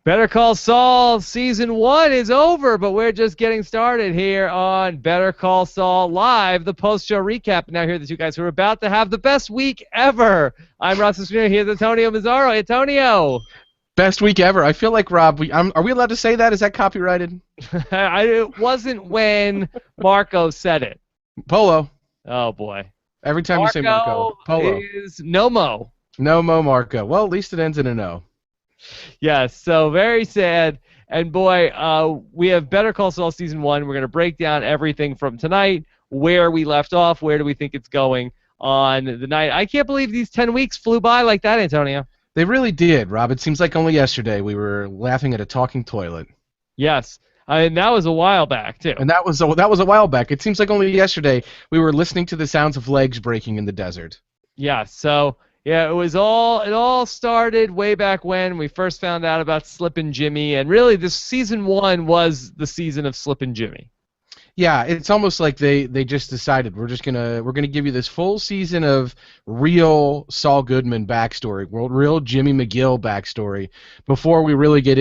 Better Call Saul Season 1 is over, but we're just getting started here on Better Call Saul Live, the post-show recap. Now here are the two guys who are about to have the best week ever. I'm Ross Esquina. Here's Antonio Mazzaro. Antonio. Best week ever. I feel like, Rob, are we allowed to say that? Is that copyrighted? It wasn't when Marco said it. Polo. Oh, boy. Every time you say Marco. Polo. Is no-mo. No-mo Marco. Well, at least it ends in a no. Yes, so very sad. And boy, we have Better Call Saul Season 1. We're going to break down everything from tonight, where we left off, where do we think it's going on the night. I can't believe these 10 weeks flew by like that, Antonio. They really did, Rob. It seems like only yesterday we were laughing at a talking toilet. Yes, and that was a while back, too. And that was a while back. It seems like only yesterday we were listening to the sounds of legs breaking in the desert. Yeah, so... yeah, it all started way back when we first found out about Slippin' Jimmy, and really this Season 1 was the season of Slippin' Jimmy. Yeah, it's almost like they just decided we're gonna give you this full season of real Saul Goodman backstory, real Jimmy McGill backstory, before we really get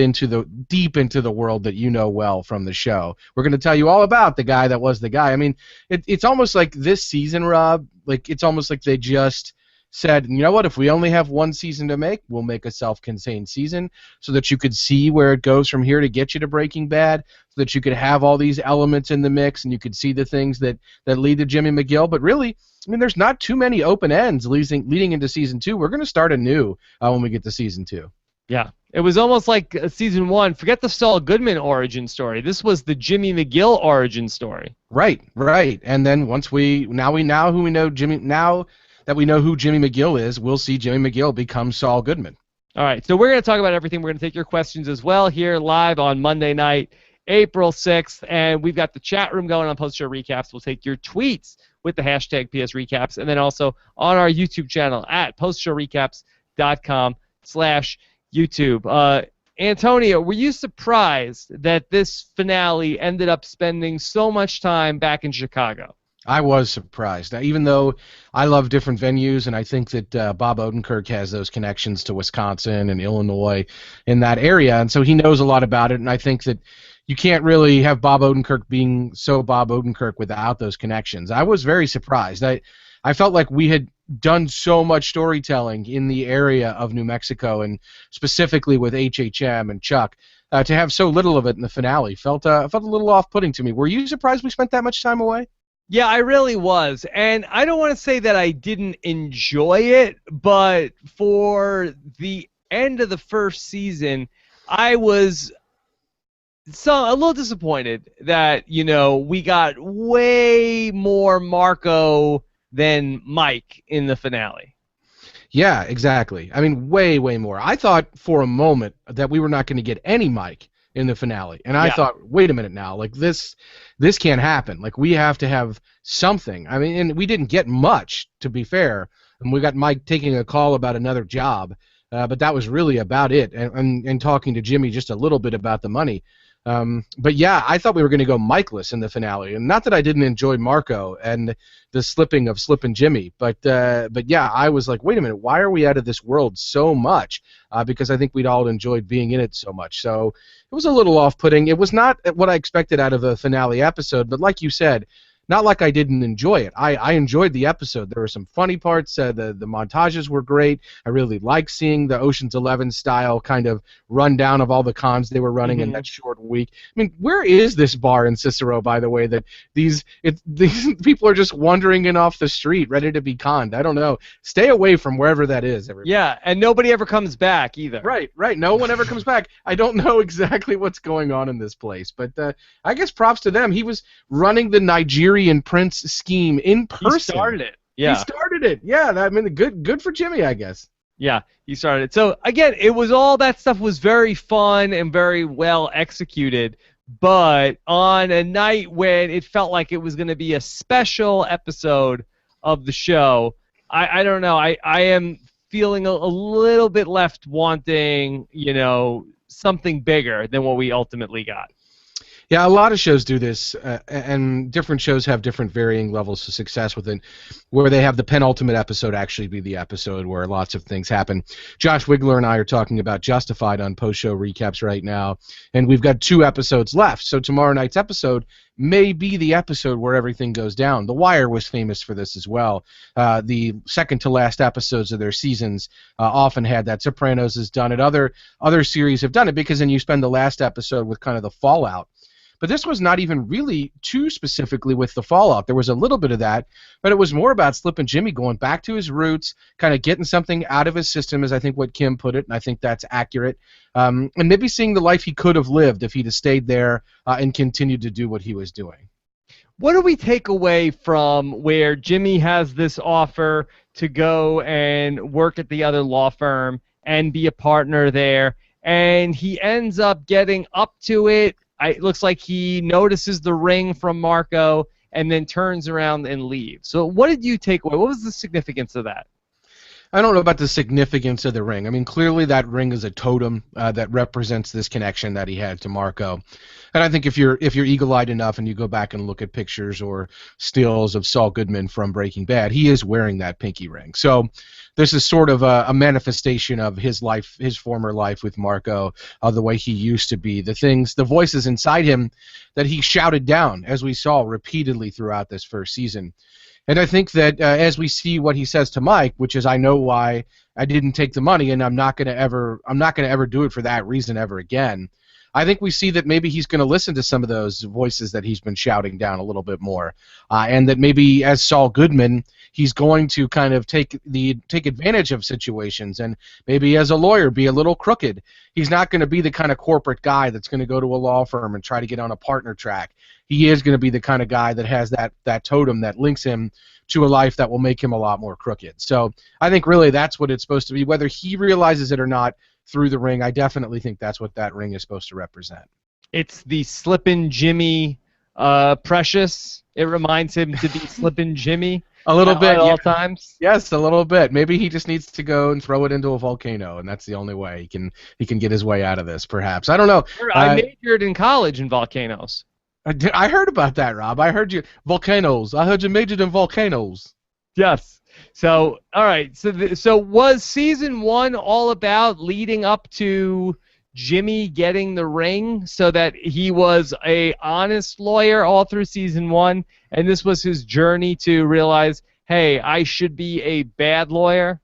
deep into the world that you know well from the show. We're gonna tell you all about the guy that was the guy. I mean, it's almost like this season, Rob. Like it's almost like they just said, you know what, if we only have one season to make, we'll make a self-contained season so that you could see where it goes from here to get you to Breaking Bad, so that you could have all these elements in the mix and you could see the things that lead to Jimmy McGill. But really, I mean, there's not too many open ends leading into Season 2. We're going to start anew when we get to Season 2. Yeah, it was almost like Season 1. Forget the Saul Goodman origin story. This was the Jimmy McGill origin story. Right. And then once we know who Jimmy McGill is, we'll see Jimmy McGill become Saul Goodman. All right, so we're going to talk about everything. We're going to take your questions as well here live on Monday night, April 6th, and we've got the chat room going on post-show recaps. We'll take your tweets with the hashtag PS Recaps, and then also on our YouTube channel at postshowrecaps.com/YouTube. Antonio, were you surprised that this finale ended up spending so much time back in Chicago? I was surprised. Now, even though I love different venues, and I think that Bob Odenkirk has those connections to Wisconsin and Illinois in that area, and so he knows a lot about it, and I think that you can't really have Bob Odenkirk being so Bob Odenkirk without those connections. I was very surprised. I felt like we had done so much storytelling in the area of New Mexico, and specifically with HHM and Chuck, to have so little of it in the finale felt a little off-putting to me. Were you surprised we spent that much time away? Yeah, I really was. And I don't want to say that I didn't enjoy it, but for the end of the first season, I was a little disappointed that, we got way more Marco than Mike in the finale. Yeah, exactly. I mean, way, way more. I thought for a moment that we were not going to get any Mike in the finale, and I thought, wait a minute now, like this can't happen. Like we have to have something. I mean, and we didn't get much, to be fair, and we got Mike taking a call about another job, but that was really about it, and talking to Jimmy just a little bit about the money. But yeah, I thought we were going to go Mikeless in the finale, and not that I didn't enjoy Marco and the slipping of Slippin' Jimmy, but yeah, I was like, wait a minute, why are we out of this world so much? Because I think we'd all enjoyed being in it so much. So it was a little off-putting. It was not what I expected out of a finale episode, but like you said, not like I didn't enjoy it. I enjoyed the episode. There were some funny parts. The montages were great. I really liked seeing the Ocean's 11 style kind of rundown of all the cons they were running in that short week. I mean, where is this bar in Cicero, by the way, that these people are just wandering in off the street ready to be conned? I don't know. Stay away from wherever that is, everybody. Yeah, and nobody ever comes back either. Right. No one ever comes back. I don't know exactly what's going on in this place, but I guess props to them. He was running the Nigerian Prince scheme in person. He started it. Yeah. He started it. Yeah, I mean, good for Jimmy, I guess. Yeah, he started it. So again, it was all that stuff was very fun and very well executed, but on a night when it felt like it was going to be a special episode of the show, I don't know. I am feeling a little bit left wanting, something bigger than what we ultimately got. Yeah, a lot of shows do this, and different shows have different varying levels of success with it, where they have the penultimate episode actually be the episode where lots of things happen. Josh Wigler and I are talking about Justified on post-show recaps right now, and we've got 2 episodes left, so tomorrow night's episode may be the episode where everything goes down. The Wire was famous for this as well. The second-to-last episodes of their seasons often had that. Sopranos has done it. Other series have done it because then you spend the last episode with kind of the fallout. But this was not even really too specifically with the fallout. There was a little bit of that, but it was more about Slippin' Jimmy going back to his roots, kind of getting something out of his system, is I think what Kim put it, and I think that's accurate. And maybe seeing the life he could have lived if he'd have stayed there and continued to do what he was doing. What do we take away from where Jimmy has this offer to go and work at the other law firm and be a partner there, and he ends up getting up to it? It looks like he notices the ring from Marco and then turns around and leaves. So what did you take away? What was the significance of that? I don't know about the significance of the ring. I mean, clearly that ring is a totem that represents this connection that he had to Marco. And I think if you're eagle-eyed enough and you go back and look at pictures or stills of Saul Goodman from Breaking Bad, he is wearing that pinky ring. So this is sort of a manifestation of his life, his former life with Marco, the way he used to be, the voices inside him that he shouted down, as we saw repeatedly throughout this first season. And I think that as we see what he says to Mike, which is, I know why I didn't take the money, and I'm not going to ever do it for that reason ever again. I think we see that maybe he's going to listen to some of those voices that he's been shouting down a little bit more, and that maybe as Saul Goodman, he's going to kind of take advantage of situations, and maybe as a lawyer be a little crooked. He's not going to be the kind of corporate guy that's going to go to a law firm and try to get on a partner track. He is going to be the kind of guy that has that totem that links him to a life that will make him a lot more crooked. So I think really that's what it's supposed to be. Whether he realizes it or not through the ring, I definitely think that's what that ring is supposed to represent. It's the Slippin' Jimmy Precious. It reminds him to be Slippin' Jimmy. A little bit, at all times. Yes, a little bit. Maybe he just needs to go and throw it into a volcano, and that's the only way he can get his way out of this. Perhaps, I don't know. I majored in college in volcanoes. I heard about that, Rob. I heard you volcanoes. I heard you majored in volcanoes. Yes. So, all right. So was season 1 all about leading up to Jimmy getting the ring, so that he was a honest lawyer all through season 1, and this was his journey to realize, hey, I should be a bad lawyer?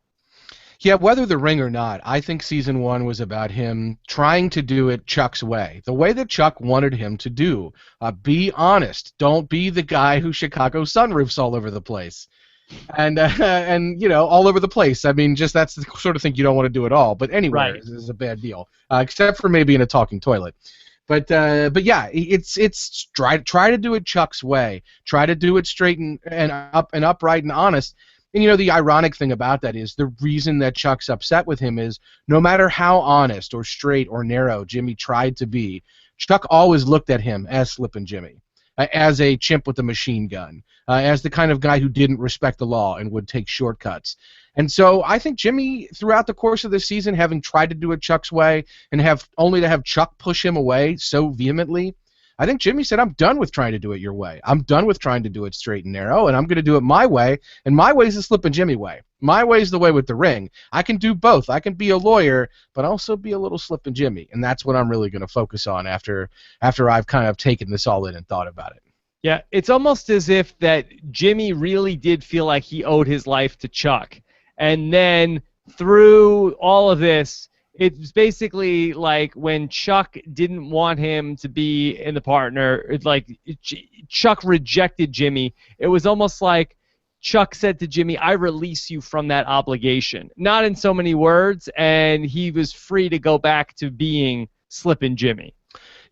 Yeah, whether the ring or not, I think season 1 was about him trying to do it Chuck's way, the way that Chuck wanted him to do. Be honest. Don't be the guy who Chicago sunroofs all over the place. And all over the place. I mean, just that's the sort of thing you don't want to do at all. But anyway, This is a bad deal, except for maybe in a talking toilet. But yeah, it's try to do it Chuck's way. Try to do it straight and upright and honest. And the ironic thing about that is the reason that Chuck's upset with him is no matter how honest or straight or narrow Jimmy tried to be, Chuck always looked at him as Slippin' Jimmy. As a chimp with a machine gun, as the kind of guy who didn't respect the law and would take shortcuts. And so I think Jimmy, throughout the course of the season, having tried to do it Chuck's way and only to have Chuck push him away so vehemently, I think Jimmy said, I'm done with trying to do it your way. I'm done with trying to do it straight and narrow, and I'm going to do it my way, and my way is the Slippin' Jimmy way. My way is the way with the ring. I can do both. I can be a lawyer, but also be a little Slippin' Jimmy, and that's what I'm really going to focus on after I've kind of taken this all in and thought about it. Yeah, it's almost as if that Jimmy really did feel like he owed his life to Chuck, and then through all of this, it's basically like when Chuck didn't want him to be in the partner, it's like Chuck rejected Jimmy. It was almost like Chuck said to Jimmy, I release you from that obligation. Not in so many words, and he was free to go back to being Slippin' Jimmy.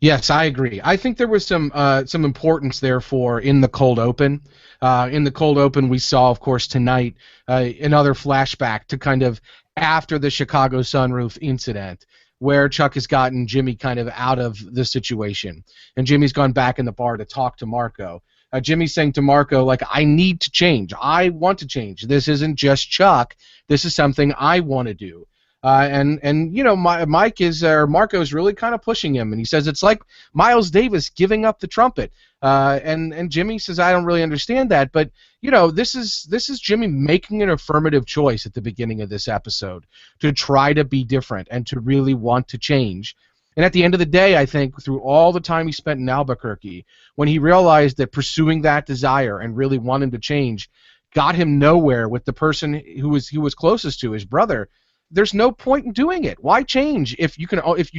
Yes, I agree. I think there was some importance, therefore, in the cold open. In the cold open, we saw, of course, tonight another flashback to kind of after the Chicago sunroof incident, where Chuck has gotten Jimmy kind of out of the situation. And Jimmy's gone back in the bar to talk to Marco. Jimmy's saying to Marco, like, I need to change. I want to change. This isn't just Chuck. This is something I want to do. And Mike is or Marco's really kind of pushing him, and he says it's like Miles Davis giving up the trumpet. And Jimmy says, I don't really understand that, but this is Jimmy making an affirmative choice at the beginning of this episode to try to be different and to really want to change. And at the end of the day, I think through all the time he spent in Albuquerque, when he realized that pursuing that desire and really wanting to change got him nowhere with the person who was closest to his brother, there's no point in doing it. Why change if you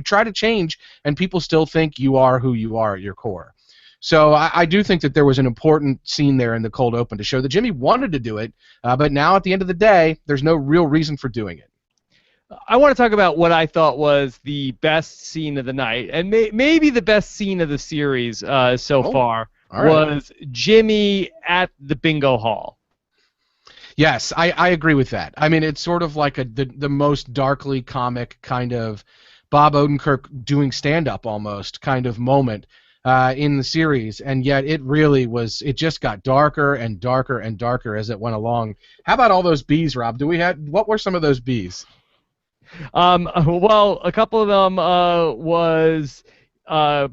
try to change and people still think you are who you are at your core? So I do think that there was an important scene there in the cold open to show that Jimmy wanted to do it, but now at the end of the day, there's no real reason for doing it. I want to talk about what I thought was the best scene of the night, and maybe the best scene of the series so far was Jimmy at the bingo hall. Yes, I agree with that. I mean, it's sort of like the most darkly comic kind of Bob Odenkirk doing stand-up almost kind of moment in the series, and yet it really was. It just got darker and darker and darker as it went along. How about all those bees, Rob? What were some of those bees? Well, a couple of them was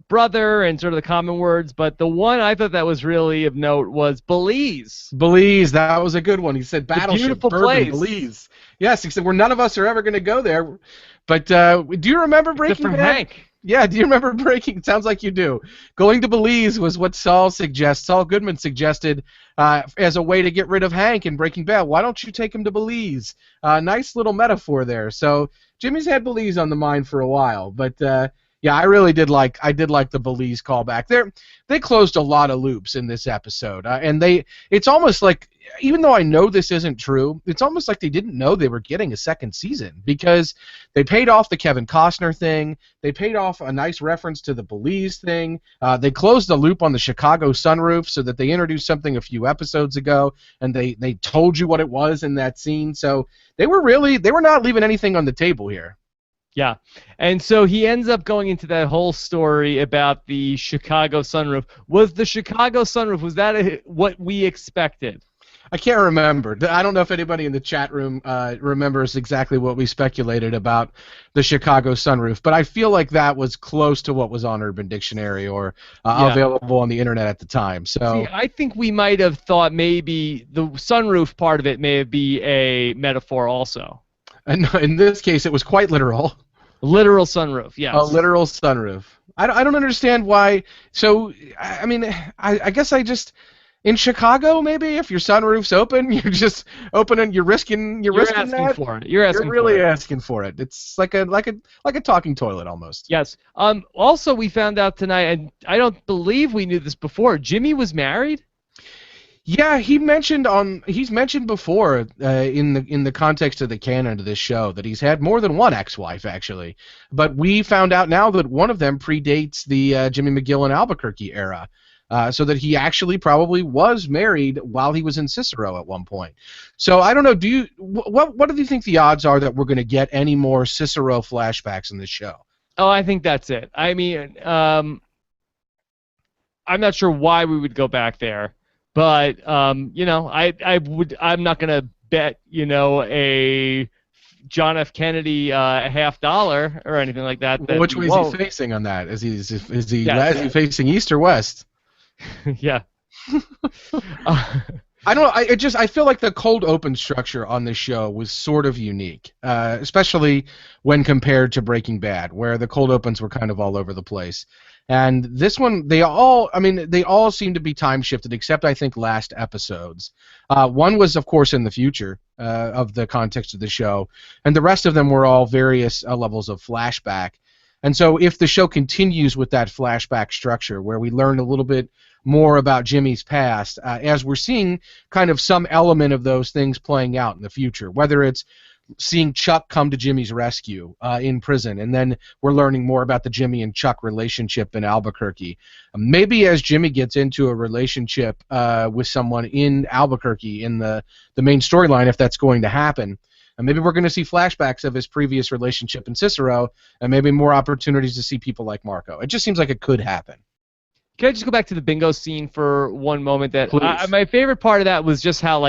brother and sort of the common words, but the one I thought that was really of note was Belize. Belize, that was a good one. He said Battleship Bourbon, place. Belize. Yes, he said none of us are ever going to go there. But do you remember Breaking Bad? Hank. Yeah, do you remember Breaking? It sounds like you do. Going to Belize was what Saul Goodman suggested as a way to get rid of Hank in Breaking Bad. Why don't you take him to Belize? Nice little metaphor there. So Jimmy's had Belize on the mind for a while, but yeah, I really did like the Belize callback. They closed a lot of loops in this episode, and it's almost like, even though I know this isn't true, it's almost like they didn't know they were getting a second season, because they paid off the Kevin Costner thing, they paid off a nice reference to the Belize thing, they closed the loop on the Chicago sunroof so that they introduced something a few episodes ago, and they told you what it was in that scene. So they were not leaving anything on the table here. Yeah, and so he ends up going into that whole story about the Chicago sunroof. Was the Chicago sunroof, was that what we expected? I can't remember. I don't know if anybody in the chat room remembers exactly what we speculated about the Chicago sunroof, but I feel like that was close to what was on Urban Dictionary or available on the internet at the time. So see, I think we might have thought maybe the sunroof part of it may be a metaphor also. And in this case, it was quite literal. Literal sunroof, yes. A literal sunroof. I don't understand why. So, I mean, I guess in Chicago, maybe if your sunroof's open, you're just opening, you're risking asking that. for it. You're really asking for it. It's like a talking toilet almost. Yes. Also, we found out tonight, and I don't believe we knew this before. Jimmy was married. Yeah, he's mentioned before in the context of the canon of this show that he's had more than one ex-wife actually, but we found out now that one of them predates the Jimmy McGill and Albuquerque era, so that he actually probably was married while he was in Cicero at one point. So I don't know. What do you think the odds are that we're going to get any more Cicero flashbacks in this show? Oh, I think that's it. I mean, I'm not sure why we would go back there. But I'm not gonna bet a John F. Kennedy $50 or anything like that. Which way is he facing on that? Is he facing east or west? Yeah. I don't know. I feel like the cold open structure on this show was sort of unique, especially when compared to Breaking Bad, where the cold opens were kind of all over the place. And this one, they all seem to be time shifted, except I think last episodes. One was, of course, in the future of the context of the show, and the rest of them were all various levels of flashback. And so if the show continues with that flashback structure, where we learn a little bit more about Jimmy's past, as we're seeing kind of some element of those things playing out in the future, whether it's seeing Chuck come to Jimmy's rescue in prison, and then we're learning more about the Jimmy and Chuck relationship in Albuquerque. Maybe as Jimmy gets into a relationship with someone in Albuquerque in the main storyline, if that's going to happen, and maybe we're going to see flashbacks of his previous relationship in Cicero, and maybe more opportunities to see people like Marco. It just seems like it could happen. Can I just go back to the bingo scene for one moment? My favorite part of that was just how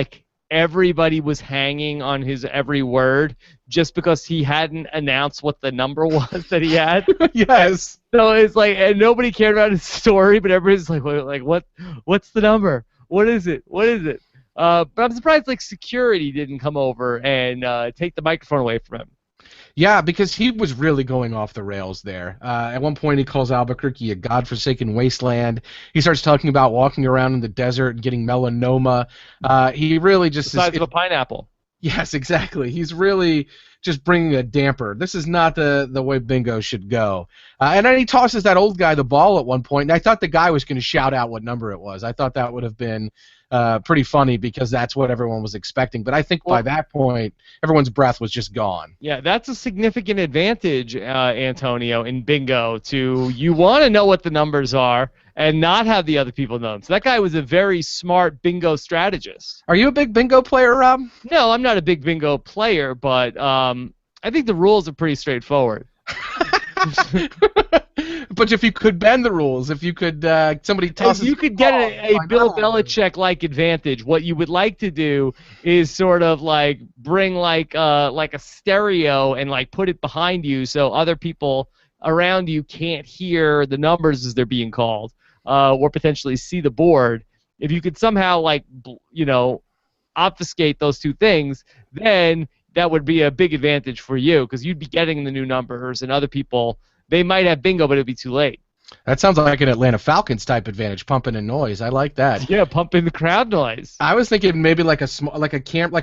everybody was hanging on his every word just because he hadn't announced what the number was that he had. Yes. So it's like, and nobody cared about his story, but everybody's like, what's the number? What is it? What is it? But I'm surprised like security didn't come over and take the microphone away from him. Yeah, because he was really going off the rails there. At one point, he calls Albuquerque a godforsaken wasteland. He starts talking about walking around in the desert and getting melanoma. He really just The size of a pineapple. Yes, exactly. He's really just bringing a damper. This is not the way bingo should go. And then he tosses that old guy the ball at one point, and I thought the guy was going to shout out what number it was. I thought that would have been pretty funny because that's what everyone was expecting. But I think by that point, everyone's breath was just gone. Yeah, that's a significant advantage, Antonio, in bingo. You want to know what the numbers are and not have the other people know them. So that guy was a very smart bingo strategist. Are you a big bingo player, Rob? No, I'm not a big bingo player, but I think the rules are pretty straightforward. But if you could bend the rules, if you could, somebody tosses. If you could get a Bill Belichick-like advantage, what you would like to do is sort of like bring like a stereo and like put it behind you so other people around you can't hear the numbers as they're being called, or potentially see the board. If you could somehow like obfuscate those two things, then that would be a big advantage for you because you'd be getting the new numbers, and other people, they might have bingo, but it'd be too late. That sounds like an Atlanta Falcons type advantage, pumping in noise. I like that. Yeah, pumping the crowd noise. I was thinking maybe like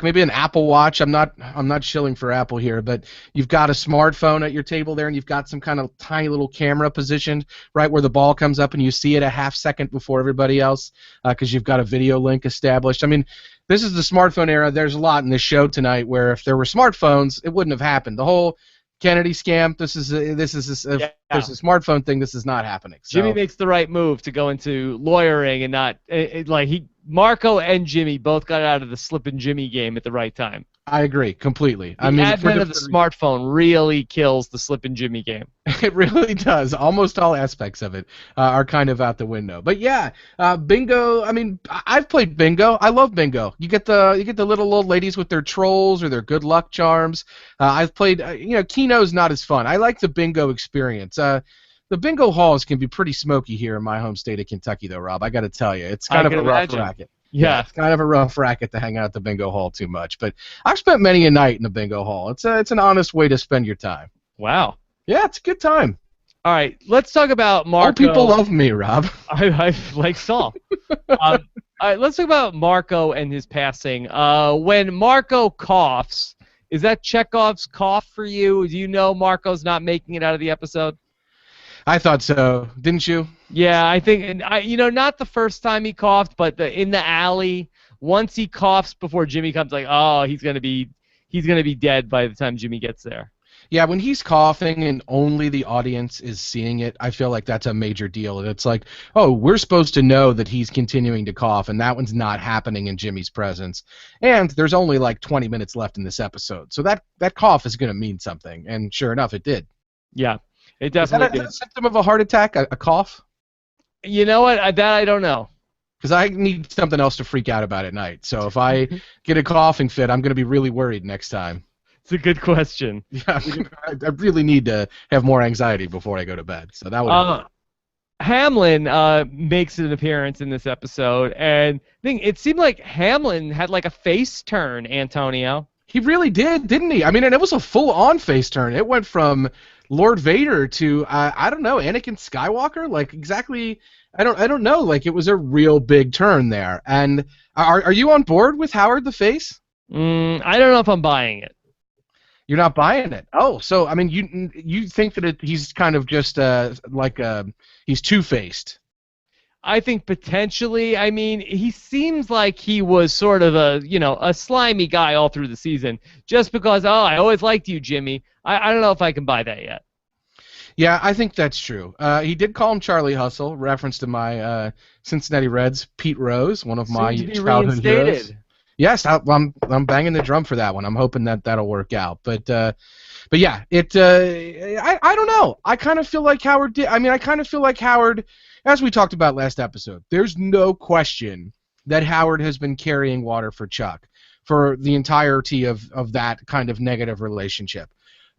maybe an Apple Watch. I'm not shilling for Apple here, but you've got a smartphone at your table there, and you've got some kind of tiny little camera positioned right where the ball comes up, and you see it a half second before everybody else because you've got a video link established. I mean, this is the smartphone era. There's a lot in this show tonight where if there were smartphones, it wouldn't have happened. The whole Kennedy scam. There's a smartphone thing. This is not happening. So. Jimmy makes the right move to go into lawyering and not Marco and Jimmy both got out of the slippin' Jimmy game at the right time. I agree completely. The advent of the smartphone really kills the slippin' Jimmy game. It really does. Almost all aspects of it are kind of out the window. But yeah, bingo. I mean, I've played bingo. I love bingo. You get the little old ladies with their trolls or their good luck charms. I've played. Keno's not as fun. I like the bingo experience. The bingo halls can be pretty smoky here in my home state of Kentucky, though, Rob. I got to tell you, it's kind of a rough racket. Yeah, it's kind of a rough racket to hang out at the bingo hall too much. But I've spent many a night in the bingo hall. It's an honest way to spend your time. Wow. Yeah, it's a good time. All right, let's talk about Marco. All people love me, Rob. I like Saul. All right, let's talk about Marco and his passing. When Marco coughs, is that Chekhov's cough for you? Do you know Marco's not making it out of the episode? I thought so. Didn't you? Yeah, I think, and not the first time he coughed, but in the alley, once he coughs before Jimmy comes, like, oh, he's gonna be dead by the time Jimmy gets there. Yeah, when he's coughing and only the audience is seeing it, I feel like that's a major deal. And it's like, oh, we're supposed to know that he's continuing to cough, and that one's not happening in Jimmy's presence. And there's only like 20 minutes left in this episode, so that cough is gonna mean something. And sure enough, it did. Yeah. It definitely did. Is that a symptom of a heart attack, a cough? You know what? That I don't know. Because I need something else to freak out about at night. So if I get a coughing fit, I'm going to be really worried next time. It's a good question. Yeah, I really need to have more anxiety before I go to bed. So that would. Hamlin makes an appearance in this episode, and it seemed like Hamlin had like a face turn, Antonio. He really did, didn't he? I mean, and it was a full-on face turn. It went from Lord Vader to I don't know, Anakin Skywalker. Like exactly, I don't know. Like it was a real big turn there. And are you on board with Howard the Face? I don't know if I'm buying it. You're not buying it. Oh, so I mean, you think that he's kind of just he's two-faced. I think potentially. I mean, he seems like he was sort of a slimy guy all through the season. Just because, I always liked you, Jimmy. I don't know if I can buy that yet. Yeah, I think that's true. He did call him Charlie Hustle, reference to my Cincinnati Reds, Pete Rose, one of my childhood heroes. Yes, I'm banging the drum for that one. I'm hoping that'll work out. But yeah, I don't know. I kind of feel like Howard did. I mean, I kind of feel like Howard. As we talked about last episode, there's no question that Howard has been carrying water for Chuck. for the entirety of that kind of negative relationship.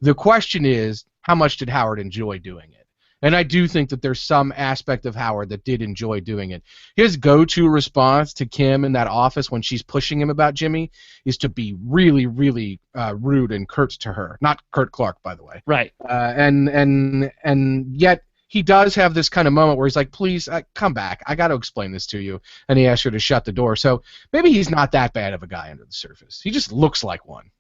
The question is, how much did Howard enjoy doing it? And I do think that there's some aspect of Howard that did enjoy doing it. His go-to response to Kim in that office when she's pushing him about Jimmy is to be really, really rude and curt to her. Not Kurt Clark, by the way. Right. And yet he does have this kind of moment where he's like, please, come back. I got to explain this to you. And he asks her to shut the door. So maybe he's not that bad of a guy under the surface. He just looks like one.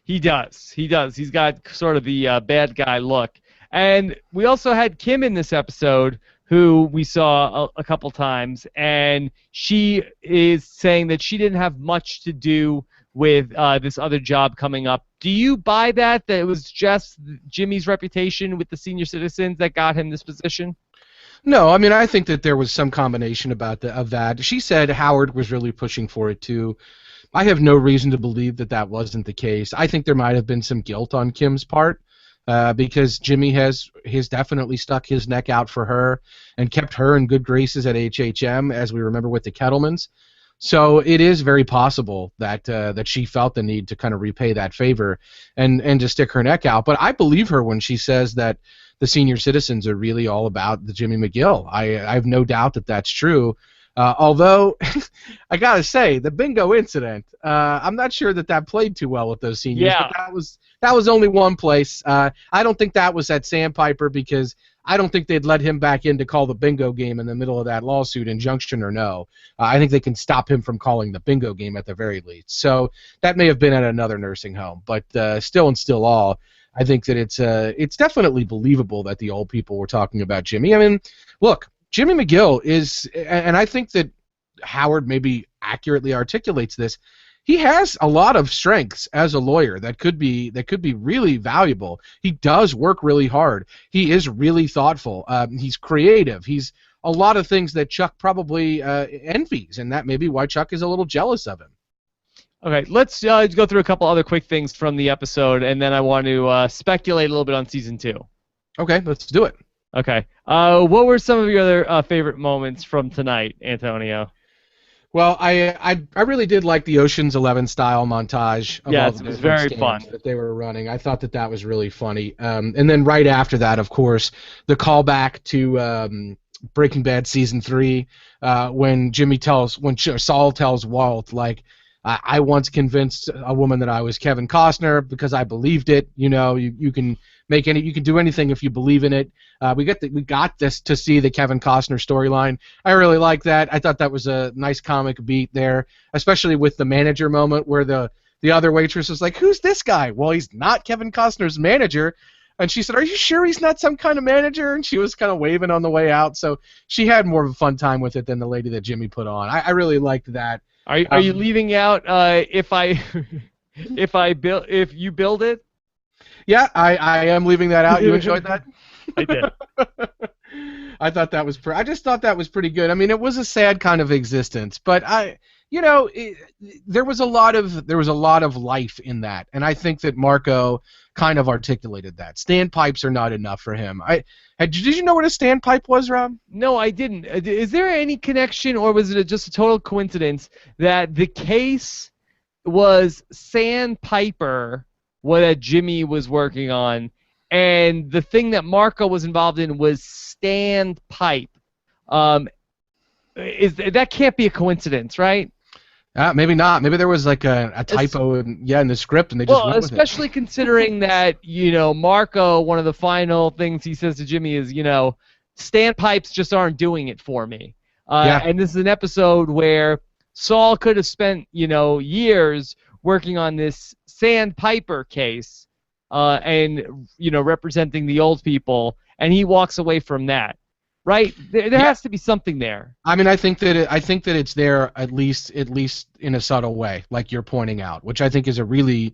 He does. He does. He's got sort of the bad guy look. And we also had Kim in this episode, who we saw a couple times, and she is saying that she didn't have much to do with this other job coming up. Do you buy that it was just Jimmy's reputation with the senior citizens that got him this position? No, I mean, I think that there was some combination of that. She said Howard was really pushing for it, too. I have no reason to believe that that wasn't the case. I think there might have been some guilt on Kim's part. Because Jimmy has definitely stuck his neck out for her and kept her in good graces at HHM, as we remember with the Kettlemans. So it is very possible that she felt the need to kind of repay that favor and to stick her neck out. But I believe her when she says that the senior citizens are really all about the Jimmy McGill. I have no doubt that that's true. Although, I gotta say, the bingo incident, I'm not sure that played too well with those seniors. Yeah. But that was only one place. I don't think that was at Sandpiper because I don't think they'd let him back in to call the bingo game in the middle of that lawsuit, injunction or no. I think they can stop him from calling the bingo game at the very least. So that may have been at another nursing home. But still and still all, I think that it's definitely believable that the old people were talking about Jimmy. I mean, look, Jimmy McGill is, and I think that Howard maybe accurately articulates this, he has a lot of strengths as a lawyer that could be really valuable. He does work really hard. He is really thoughtful. He's creative. He's a lot of things that Chuck probably envies, and that may be why Chuck is a little jealous of him. Okay, let's go through a couple other quick things from the episode, and then I want to speculate a little bit on Season 2. Okay, let's do it. Okay. What were some of your other favorite moments from tonight, Antonio? Well, I really did like the Ocean's 11 style montage of all it the was different very scams fun that they were running. I thought that was really funny. And then right after that, of course, the callback to Breaking Bad Season 3 when Saul tells Walt, like, I once convinced a woman that I was Kevin Costner because I believed it. You know, you can do anything if you believe in it. We got this to see the Kevin Costner storyline. I really like that. I thought that was a nice comic beat there, especially with the manager moment where the other waitress was like, "Who's this guy?" Well, he's not Kevin Costner's manager. And she said, "Are you sure he's not some kind of manager?" And she was kind of waving on the way out. So she had more of a fun time with it than the lady that Jimmy put on. I really liked that. Are you leaving out if you build it? Yeah, I am leaving that out. You enjoyed that? I did. I thought that was I just thought that was pretty good. I mean, it was a sad kind of existence, but there was a lot of life in that, and I think that Marco kind of articulated that. Standpipes are not enough for him. Did you know what a standpipe was, Rob? No, I didn't. Is there any connection, or was it just a total coincidence that the case was Sandpiper, what Jimmy was working on, and the thing that Marco was involved in was Standpipe? That can't be a coincidence, right? Maybe not. Maybe there was like a typo in the script, and they just went with it. Especially considering that, Marco, one of the final things he says to Jimmy is, standpipes just aren't doing it for me. And this is an episode where Saul could have spent, years working on this Sandpiper case and, representing the old people, and he walks away from that. Right? There has to be something there. I mean, I think that it's there at least in a subtle way, like you're pointing out, which I think is a really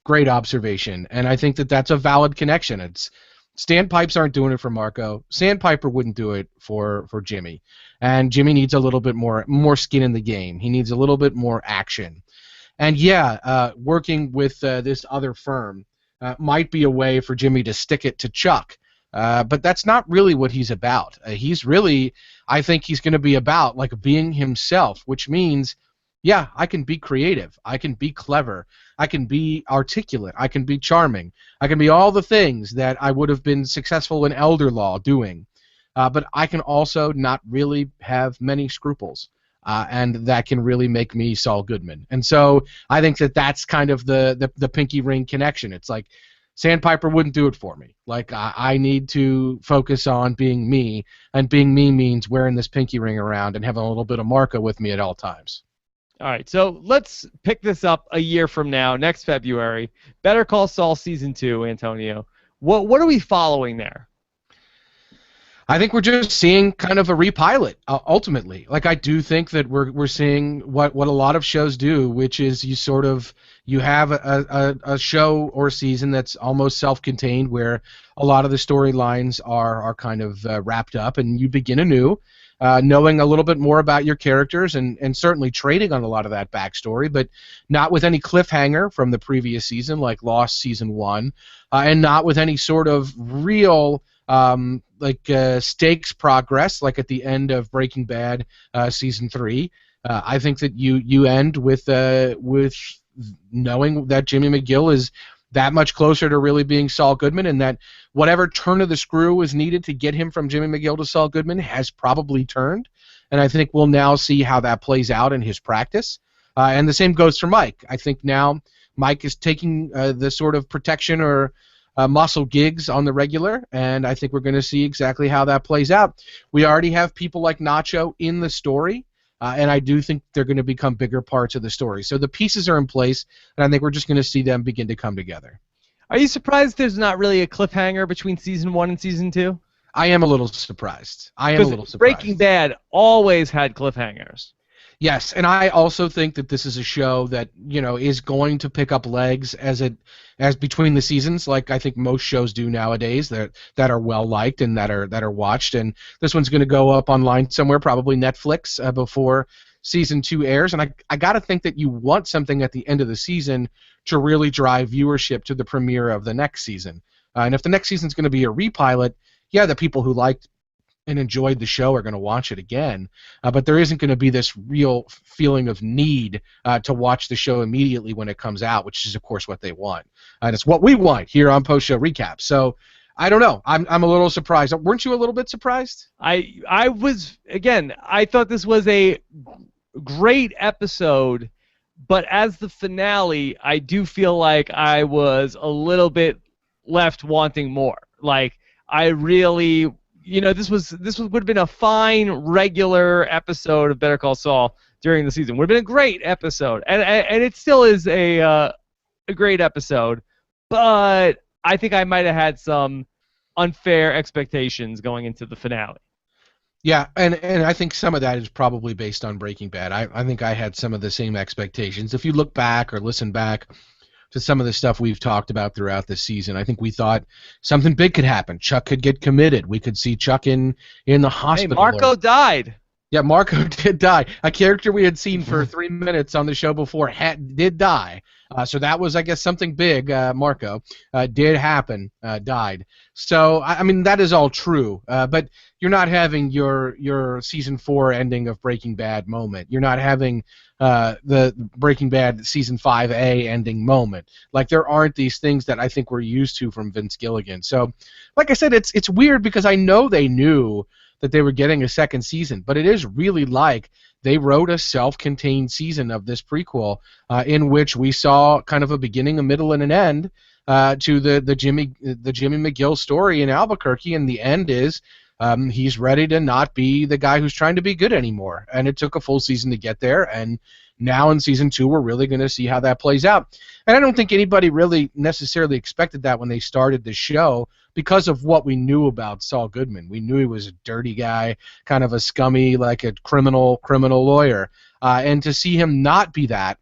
great observation, and I think that that's a valid connection. It's standpipes aren't doing it for Marco. Sandpiper wouldn't do it for Jimmy, and Jimmy needs a little bit more skin in the game. He needs a little bit more action, and working with this other firm might be a way for Jimmy to stick it to Chuck. But that's not really what he's about. I think he's going to be about like being himself, which means, yeah, I can be creative, I can be clever, I can be articulate, I can be charming, I can be all the things that I would have been successful in elder law doing. But I can also not really have many scruples. And that can really make me Saul Goodman. And so I think that that's kind of the pinky ring connection. It's like Sandpiper wouldn't do it for me. Like I need to focus on being me, and being me means wearing this pinky ring around and having a little bit of Marco with me at all times. All right, so let's pick this up a year from now, next February. Better Call Saul season 2, Antonio. What are we following there? I think we're just seeing kind of a repilot, ultimately. Like I do think that we're seeing what a lot of shows do, which is you have a show or season that's almost self-contained, where a lot of the storylines are kind of wrapped up, and you begin anew, knowing a little bit more about your characters, and certainly trading on a lot of that backstory, but not with any cliffhanger from the previous season, like Lost season 1, and not with any sort of real stakes progress, like at the end of Breaking Bad season 3. I think that you end with knowing that Jimmy McGill is that much closer to really being Saul Goodman, and that whatever turn of the screw was needed to get him from Jimmy McGill to Saul Goodman has probably turned. And I think we'll now see how that plays out in his practice. And the same goes for Mike. I think now Mike is taking the sort of protection or muscle gigs on the regular, and I think we're going to see exactly how that plays out. We already have people like Nacho in the story, and I do think they're going to become bigger parts of the story. So the pieces are in place, and I think we're just going to see them begin to come together. Are you surprised there's not really a cliffhanger between season 1 and season 2? I am a little surprised. Breaking Bad always had cliffhangers. Yes, and I also think that this is a show that, is going to pick up legs as between the seasons, like I think most shows do nowadays that are well liked and that are watched. And this one's going to go up online somewhere, probably Netflix, before season 2 airs. And I got to think that you want something at the end of the season to really drive viewership to the premiere of the next season. And if the next season's going to be a repilot, yeah, the people who liked and enjoyed the show are going to watch it again, but there isn't going to be this real feeling of need to watch the show immediately when it comes out, which is, of course, what they want. And it's what we want here on Post Show Recap. So I don't know. I'm a little surprised. Weren't you a little bit surprised? I was, again, I thought this was a great episode, but as the finale, I do feel like I was a little bit left wanting more. Like, I really... this would have been a fine regular episode of Better Call Saul during the season. Would have been a great episode, and it still is a great episode. But I think I might have had some unfair expectations going into the finale. Yeah, and I think some of that is probably based on Breaking Bad. I think I had some of the same expectations. If you look back or listen back to some of the stuff we've talked about throughout the season, I think we thought something big could happen. Chuck could get committed. We could see Chuck in the hospital. Hey, Marco died. Yeah, Marco did die. A character we had seen for 3 minutes on the show before did die. So that was, I guess, something big. Marco did happen, died. So I mean, that is all true. But you're not having your season 4 ending of Breaking Bad moment. You're not having the Breaking Bad season 5A ending moment. Like, there aren't these things that I think we're used to from Vince Gilligan. So, like I said, it's weird because I know they knew that they were getting a second season, but it is really like they wrote a self-contained season of this prequel in which we saw kind of a beginning, a middle, and an end to the Jimmy McGill story in Albuquerque, and the end is he's ready to not be the guy who's trying to be good anymore. And it took a full season to get there, and now in season 2 we're really going to see how that plays out. And I don't think anybody really necessarily expected that when they started the show because of what we knew about Saul Goodman. We knew he was a dirty guy, kind of a scummy, like a criminal lawyer. And to see him not be that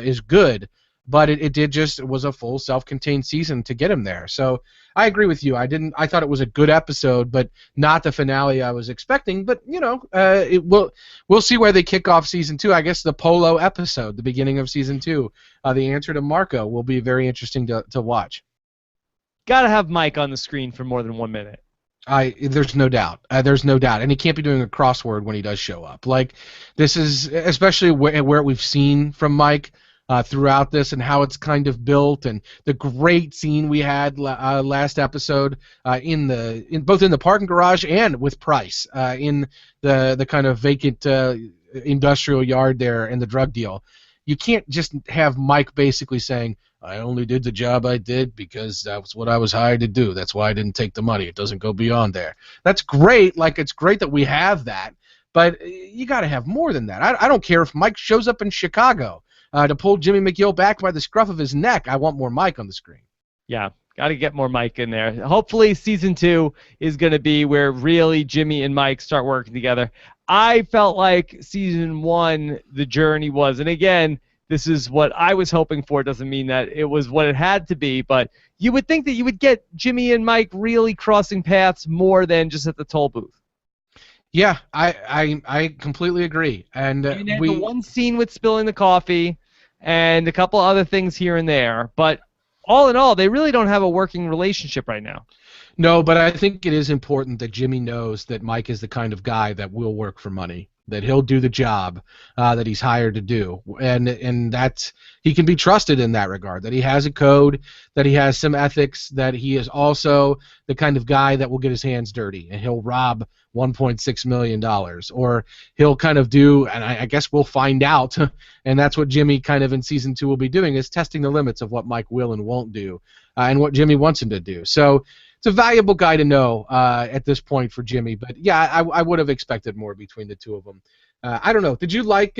is good. But it was a full self-contained season to get him there. So I agree with you. I thought it was a good episode, but not the finale I was expecting. But we'll see where they kick off season 2. I guess the Polo episode, the beginning of season 2, the answer to Marco, will be very interesting to watch. Gotta have Mike on the screen for more than 1 minute. There's no doubt. There's no doubt, and he can't be doing a crossword when he does show up. Like this is especially where we've seen from Mike throughout this and how it's kind of built, and the great scene we had last episode in both in the parking garage and with Price in the kind of vacant industrial yard there in the drug deal. You can't just have Mike basically saying, I only did the job I did because that was what I was hired to do. That's why I didn't take the money. It doesn't go beyond there. That's great. Like, it's great that we have that, but you got to have more than that. I don't care if Mike shows up in Chicago to pull Jimmy McGill back by the scruff of his neck. I want more Mike on the screen. Yeah, got to get more Mike in there. Hopefully, season 2 is going to be where really Jimmy and Mike start working together. I felt like season 1, the journey was, and again, this is what I was hoping for. It doesn't mean that it was what it had to be, but you would think that you would get Jimmy and Mike really crossing paths more than just at the toll booth. Yeah, I completely agree. And I mean, the one scene with spilling the coffee and a couple other things here and there, but all in all, they really don't have a working relationship right now. No, but I think it is important that Jimmy knows that Mike is the kind of guy that will work for money, that he'll do the job that he's hired to do, and that he can be trusted in that regard, that he has a code, that he has some ethics, that he is also the kind of guy that will get his hands dirty, and he'll rob $1.6 million, or he'll kind of do, and I guess we'll find out, and that's what Jimmy kind of in season 2 will be doing, is testing the limits of what Mike will and won't do, and what Jimmy wants him to do. So it's a valuable guy to know at this point for Jimmy. But yeah, I would have expected more between the two of them. I don't know. Did you like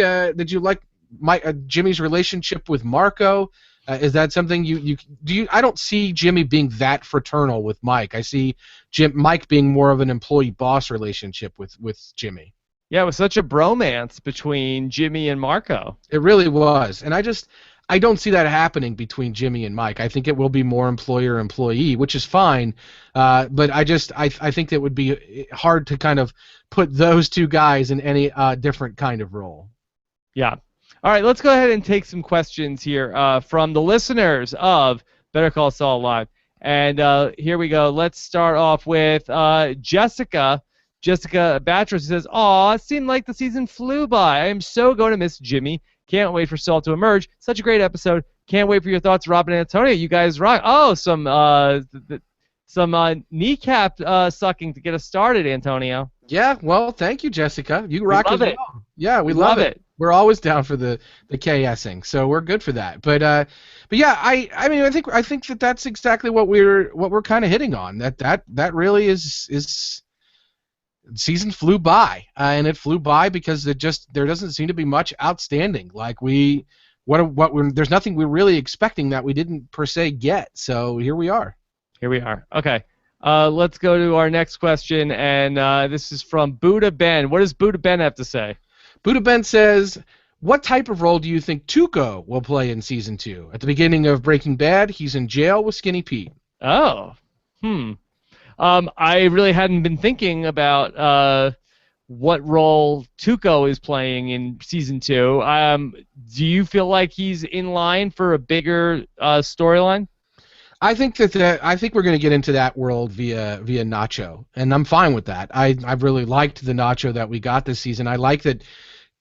Jimmy's relationship with Marco? Is that something you do? I don't see Jimmy being that fraternal with Mike. I see Mike being more of an employee-boss relationship with Jimmy. Yeah, it was such a bromance between Jimmy and Marco. It really was, and I don't see that happening between Jimmy and Mike. I think it will be more employer-employee, which is fine. But I think it would be hard to kind of put those two guys in any different kind of role. Yeah. All right, let's go ahead and take some questions here from the listeners of Better Call Saul Live. And here we go. Let's start off with Jessica. Jessica Batras says, "Aw, it seemed like the season flew by. I am so going to miss Jimmy. Can't wait for Saul to emerge. Such a great episode. Can't wait for your thoughts, Robin and Antonio. You guys rock." Oh, some kneecap sucking to get us started, Antonio. Yeah, well, thank you, Jessica. You rock as well. Yeah, we love it. We're always down for the KSing, so we're good for that. But yeah, I mean, I think that's exactly what we're kind of hitting on. That really is. Season flew by, and it flew by because there doesn't seem to be much outstanding. Like there's nothing we're really expecting that we didn't per se get. So here we are. Okay. Let's go to our next question, and this is from Buddha Ben. What does Buddha Ben have to say? Buddha Ben says, "What type of role do you think Tuco will play in season 2? At the beginning of Breaking Bad, he's in jail with Skinny Pete." Oh. I really hadn't been thinking about what role Tuco is playing in season 2. Do you feel like he's in line for a bigger storyline? I think I think we're going to get into that world via Nacho, and I'm fine with that. I've really liked the Nacho that we got this season. I like that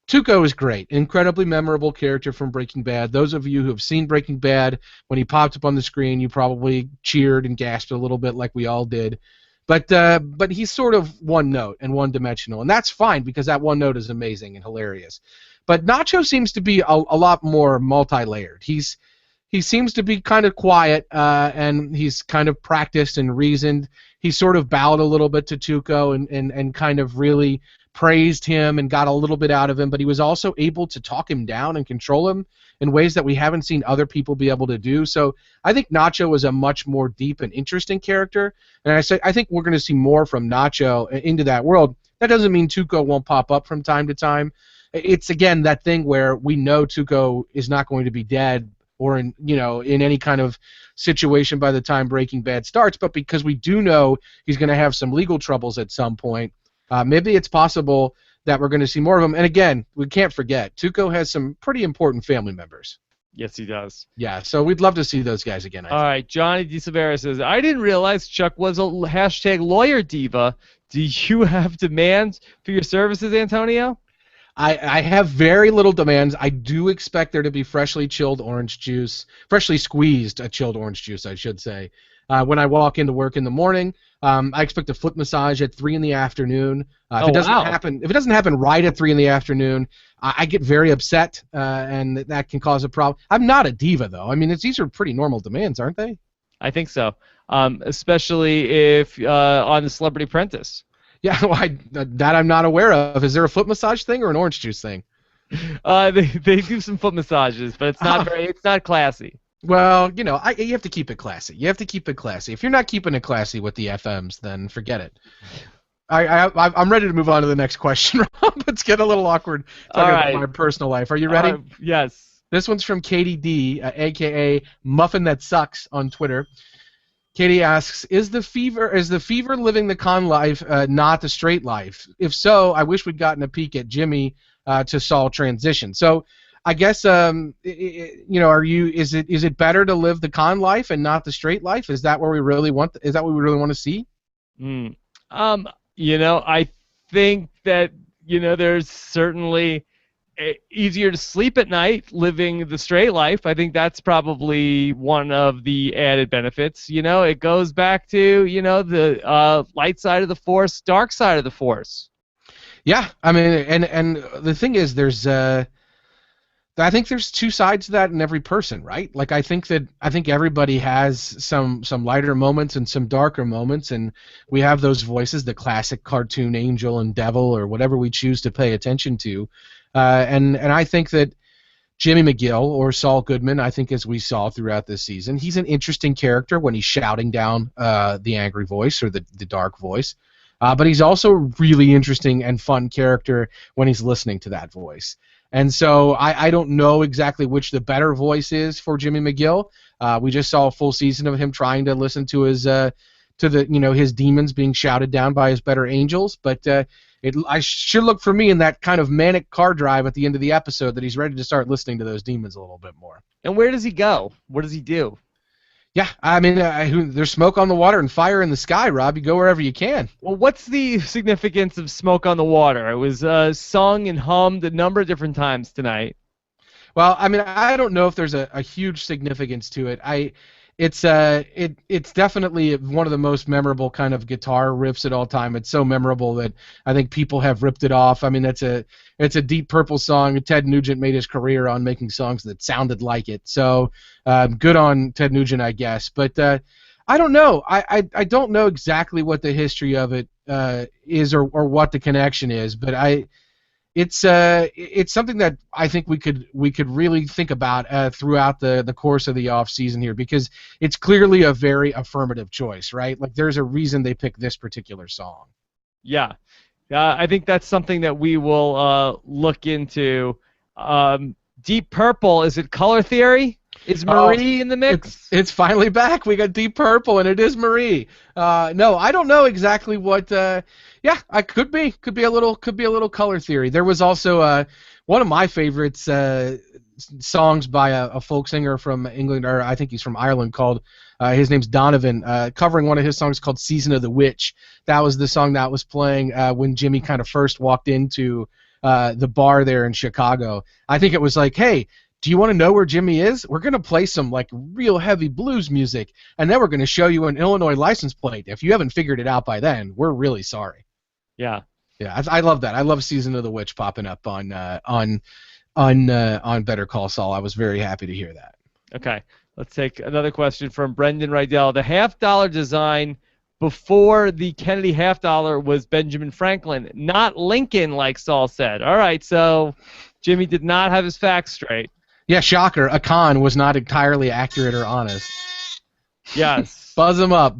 Tuco is great, incredibly memorable character from Breaking Bad. Those of you who have seen Breaking Bad, when he popped up on the screen, you probably cheered and gasped a little bit like we all did. But he's sort of one note and one dimensional, and that's fine because that one note is amazing and hilarious. But Nacho seems to be a lot more multi-layered. He seems to be kind of quiet, and he's kind of practiced and reasoned. He sort of bowed a little bit to Tuco and kind of really praised him and got a little bit out of him, but he was also able to talk him down and control him in ways that we haven't seen other people be able to do. So I think Nacho is a much more deep and interesting character, and I think we're going to see more from Nacho into that world. That doesn't mean Tuco won't pop up from time to time. It's, again, that thing where we know Tuco is not going to be dead or in any kind of situation by the time Breaking Bad starts, but because we do know he's going to have some legal troubles at some point, maybe it's possible that we're going to see more of him. And again, we can't forget, Tuco has some pretty important family members. Yes, he does. Yeah, so we'd love to see those guys again, I All think. right, Johnny DeSilvera says, I didn't realize Chuck was a hashtag lawyer diva. Do you have demands for your services, Antonio? I have very little demands. I do expect there to be freshly chilled orange juice, freshly squeezed chilled orange juice, I should say. When I walk into work in the morning, I expect a foot massage at 3 in the afternoon. If Oh, it doesn't wow. happen, if it doesn't happen right at 3 in the afternoon, I get very upset, and that can cause a problem. I'm not a diva though. I mean, these are pretty normal demands, aren't they? I think so. Especially if on the Celebrity Apprentice. Yeah, well, that I'm not aware of. Is there a foot massage thing or an orange juice thing? They do some foot massages, but it's not classy. Well, you have to keep it classy. You have to keep it classy. If you're not keeping it classy with the FMs, then forget it. I'm ready to move on to the next question, Rob. It's getting a little awkward talking about my personal life. Are you ready? Yes. This one's from Katie D, aka Muffin That Sucks on Twitter. Katie asks, is the fever living the con life, not the straight life? If so, I wish we'd gotten a peek at Jimmy to Saul transition. So I guess is it better to live the con life and not the straight life? Is that what we really want to see? I think that there's certainly easier to sleep at night living the straight life. I think that's probably one of the added benefits. It goes back to the light side of the force, dark side of the force. Yeah, I mean, and the thing is, I think there's two sides to that in every person, right? Like I think everybody has some lighter moments and some darker moments, and we have those voices, the classic cartoon angel and devil or whatever we choose to pay attention to. And I think that Jimmy McGill or Saul Goodman, I think as we saw throughout this season, he's an interesting character when he's shouting down the angry voice or the dark voice. But he's also a really interesting and fun character when he's listening to that voice. And so I don't know exactly which the better voice is for Jimmy McGill. We just saw a full season of him trying to listen to his his demons being shouted down by his better angels, but I should look for me in that kind of manic car drive at the end of the episode that he's ready to start listening to those demons a little bit more. And where does he go? What does he do? Yeah, I mean, there's smoke on the water and fire in the sky, Rob. You go wherever you can. Well, what's the significance of Smoke on the Water? It was sung and hummed a number of different times tonight. Well, I mean, I don't know if there's a huge significance to it. It's definitely one of the most memorable kind of guitar riffs at all time. It's so memorable that I think people have ripped it off. I mean, it's a Deep Purple song. Ted Nugent made his career on making songs that sounded like it. So good on Ted Nugent, I guess. But I don't know. I don't know exactly what the history of it is or what the connection is. But it's something that I think we could really think about throughout the course of the off season here, because it's clearly a very affirmative choice, right? Like there's a reason they picked this particular song. Yeah, I think that's something that we will look into. Deep Purple, is it Color Theory? Is Marie in the mix? It's finally back. We got Deep Purple, and it is Marie. No, I don't know exactly what. Yeah, I could be a little Color Theory. There was also one of my favorites songs by a folk singer from England, or I think he's from Ireland, called his name's Donovan, covering one of his songs called "Season of the Witch." That was the song that was playing when Jimmy kind of first walked into the bar there in Chicago. I think it was like, hey, do you want to know where Jimmy is? We're going to play some like real heavy blues music, and then we're going to show you an Illinois license plate. If you haven't figured it out by then, we're really sorry. Yeah. Yeah, I love that. I love Season of the Witch popping up on Better Call Saul. I was very happy to hear that. Okay, let's take another question from Brendan Rydell. The $50 design before the Kennedy $50 was Benjamin Franklin, not Lincoln, like Saul said. All right, so Jimmy did not have his facts straight. Yeah, shocker. A con was not entirely accurate or honest. Yes. Buzz him up.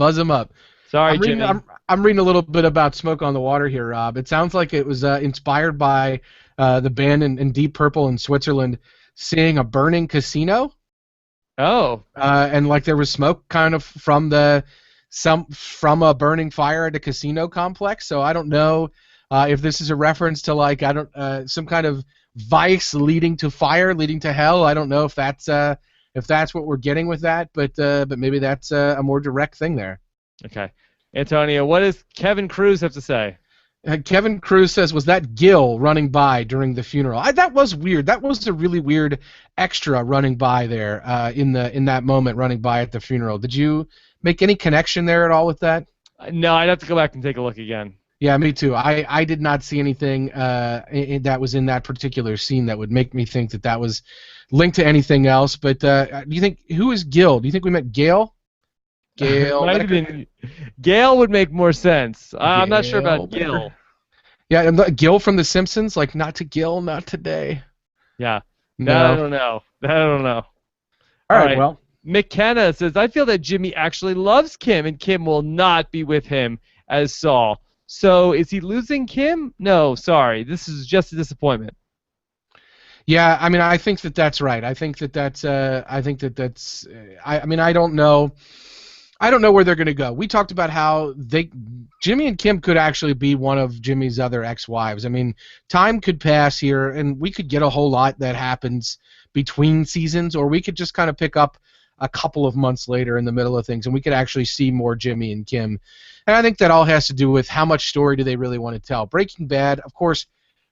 Sorry, Jimmy. I'm reading a little bit about Smoke on the Water here, Rob. It sounds like it was inspired by the band in Deep Purple in Switzerland seeing a burning casino. Oh. And like there was smoke kind of from a burning fire at a casino complex. So I don't know if this is a reference to like some kind of vice leading to fire, leading to hell. I don't know if that's what we're getting with that, but maybe that's a more direct thing there. Okay. Antonio, what does Kevin Cruz have to say? Kevin Cruz says, was that Gil running by during the funeral? That was weird. That was a really weird extra running by there in that moment, running by at the funeral. Did you make any connection there at all with that? No, I'd have to go back and take a look again. Yeah, me too. I did not see anything that was in that particular scene that would make me think that was linked to anything else. But do you think, who is Gil? Do you think we meant Gail? Gail. Might have been, Gail would make more sense. I'm not sure about Gil. Yeah, Gil from The Simpsons, like not to Gil, not today. Yeah, no. I don't know. All right, well. McKenna says, I feel that Jimmy actually loves Kim, and Kim will not be with him as Saul. So is he losing Kim? No, sorry. This is just a disappointment. Yeah, I mean, I think that's right. I mean, I don't know. I don't know where they're going to go. We talked about how Jimmy and Kim could actually be one of Jimmy's other ex-wives. I mean, time could pass here, and we could get a whole lot that happens between seasons, or we could just kind of pick up a couple of months later in the middle of things, and we could actually see more Jimmy and Kim. And I think that all has to do with how much story do they really want to tell. Breaking Bad, of course,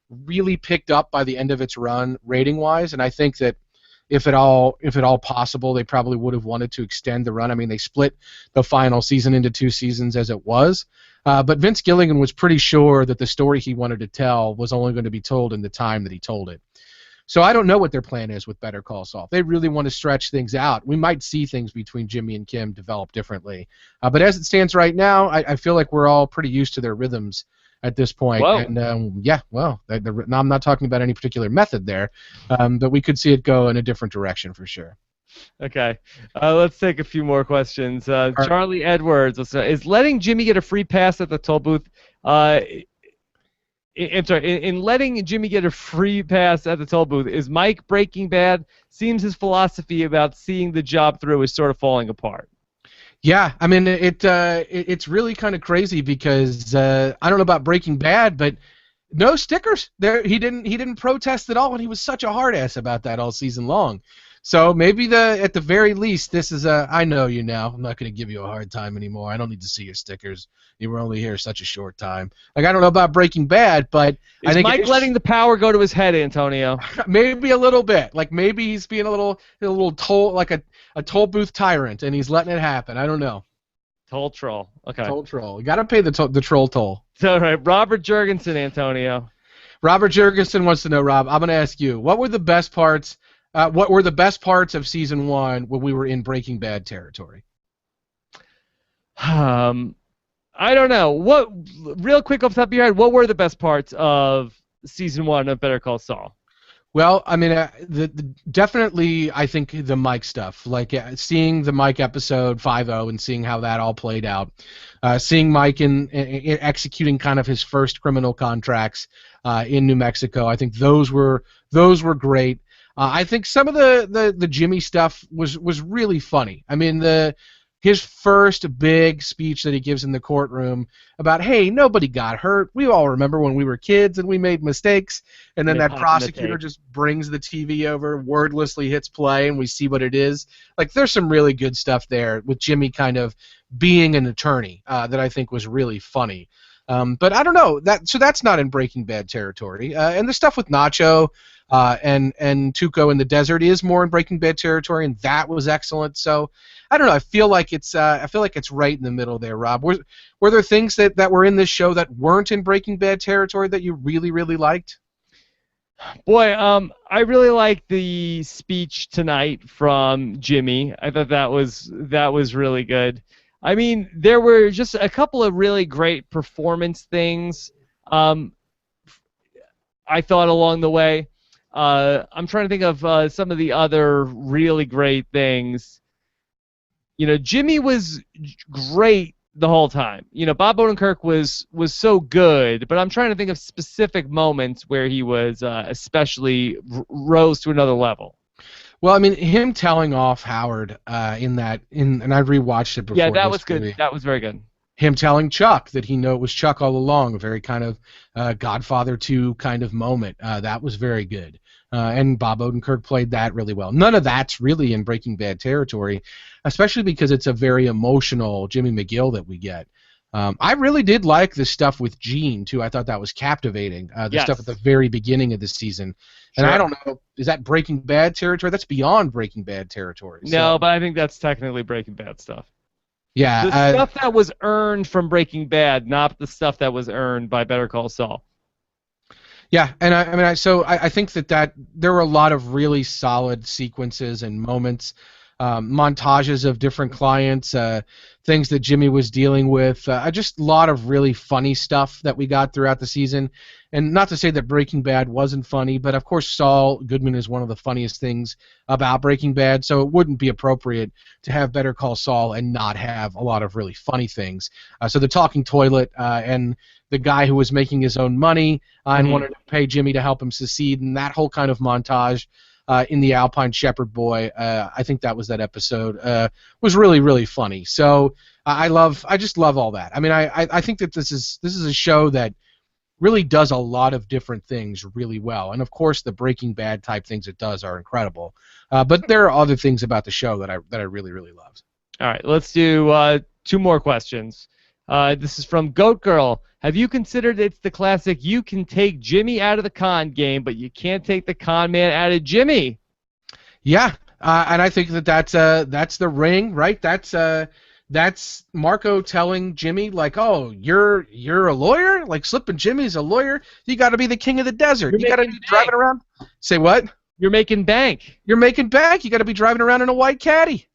really picked up by the end of its run rating-wise, and I think that if at all possible, they probably would have wanted to extend the run. I mean, they split the final season into 2 seasons as it was, but Vince Gilligan was pretty sure that the story he wanted to tell was only going to be told in the time that he told it. So I don't know what their plan is with Better Call Saul. If they really want to stretch things out, we might see things between Jimmy and Kim develop differently. But as it stands right now, I feel like we're all pretty used to their rhythms at this point. Whoa. And now I'm not talking about any particular method there, but we could see it go in a different direction for sure. Okay, let's take a few more questions. Charlie Edwards is letting Jimmy get a free pass at the toll booth. In letting Jimmy get a free pass at the toll booth, is Mike Breaking Bad? Seems his philosophy about seeing the job through is sort of falling apart. Yeah, I mean it's really kind of crazy because I don't know about Breaking Bad, but no stickers there. He didn't protest at all, and he was such a hard ass about that all season long. So maybe at the very least, this is I know you now. I'm not going to give you a hard time anymore. I don't need to see your stickers. You were only here such a short time. Like, I don't know about Breaking Bad, but I think Mike letting the power go to his head, Antonio? Maybe a little bit. Like, maybe he's being a little toll, like a toll booth tyrant, and he's letting it happen. I don't know. Toll troll. Okay. Toll troll. You got to pay the troll toll. All right. Robert Jurgensen, Antonio. Robert Jurgensen wants to know, Rob, I'm going to ask you, what were the best parts of season 1 when we were in Breaking Bad territory? I don't know. Real quick off the top of your head, what were the best parts of season 1 of Better Call Saul? Well, I mean, definitely, I think the Mike stuff, like seeing the Mike episode 5-0 and seeing how that all played out, seeing Mike in executing kind of his first criminal contracts in New Mexico. I think those were great. I think some of the Jimmy stuff was really funny. I mean, his first big speech that he gives in the courtroom about, hey, nobody got hurt. We all remember when we were kids and we made mistakes. And then that prosecutor just brings the TV over, wordlessly hits play, and we see what it is. Like, there's some really good stuff there with Jimmy kind of being an attorney that I think was really funny. But I don't know. So that's not in Breaking Bad territory. And the stuff with Nacho and Tuco in the desert is more in Breaking Bad territory, and that was excellent. So I don't know. I feel like it's right in the middle there, Rob. Were there things that were in this show that weren't in Breaking Bad territory that you really, really liked? Boy, I really liked the speech tonight from Jimmy. I thought that was really good. I mean, there were just a couple of really great performance things I thought along the way. I'm trying to think of some of the other really great things. You know, Jimmy was great the whole time. You know, Bob Odenkirk was so good, but I'm trying to think of specific moments where he was especially rose to another level. Well, I mean, him telling off Howard and I rewatched it before. Yeah, that was good. That was very good. him telling Chuck that he knew it was Chuck all along, a very kind of Godfather 2 kind of moment. That was very good. And Bob Odenkirk played that really well. None of that's really in Breaking Bad territory, especially because it's a very emotional Jimmy McGill that we get. I really did like the stuff with Gene, too. I thought that was captivating, the stuff at the very beginning of the season. And Sure. I don't know, is that Breaking Bad territory? That's beyond Breaking Bad territory. No, but I think that's technically Breaking Bad stuff. Yeah. The stuff that was earned from Breaking Bad, not the stuff that was earned by Better Call Saul. Yeah, and I think that there were a lot of really solid sequences and moments, montages of different clients, things that Jimmy was dealing with, just a lot of really funny stuff that we got throughout the season. And not to say that Breaking Bad wasn't funny, but of course Saul Goodman is one of the funniest things about Breaking Bad, so it wouldn't be appropriate to have Better Call Saul and not have a lot of really funny things. So the talking toilet and the guy who was making his own money and wanted to pay Jimmy to help him succeed, and that whole kind of montage in the Alpine Shepherd Boy, I think that was that episode, was really, really funny. So I just love all that. I mean, I think that this is a show that really does a lot of different things really well, and of course the Breaking Bad type things it does are incredible. But there are other things about the show that I really, really loved. All right, let's do 2 more questions. This is from Goat Girl. Have you considered it's the classic, you can take Jimmy out of the con game, but you can't take the con man out of Jimmy? Yeah, and I think that's the ring, right? That's Marco telling Jimmy, like, oh, you're a lawyer? Like, Slippin' Jimmy's a lawyer? You got to be the king of the desert. You got to be driving around. Say what? You're making bank. You're making bank. You got to be driving around in a white caddy.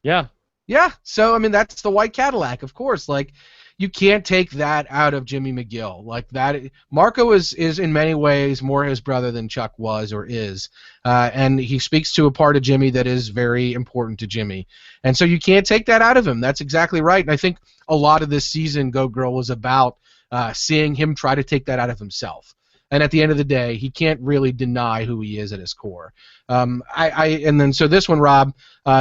Yeah. Yeah, so, I mean, that's the white Cadillac, of course. Like, you can't take that out of Jimmy McGill. Like, that, Marco is in many ways more his brother than Chuck was or is. And he speaks to a part of Jimmy that is very important to Jimmy. And so you can't take that out of him. That's exactly right. And I think a lot of this season, Go Girl, was about seeing him try to take that out of himself. And at the end of the day, he can't really deny who he is at his core. So this one, Rob,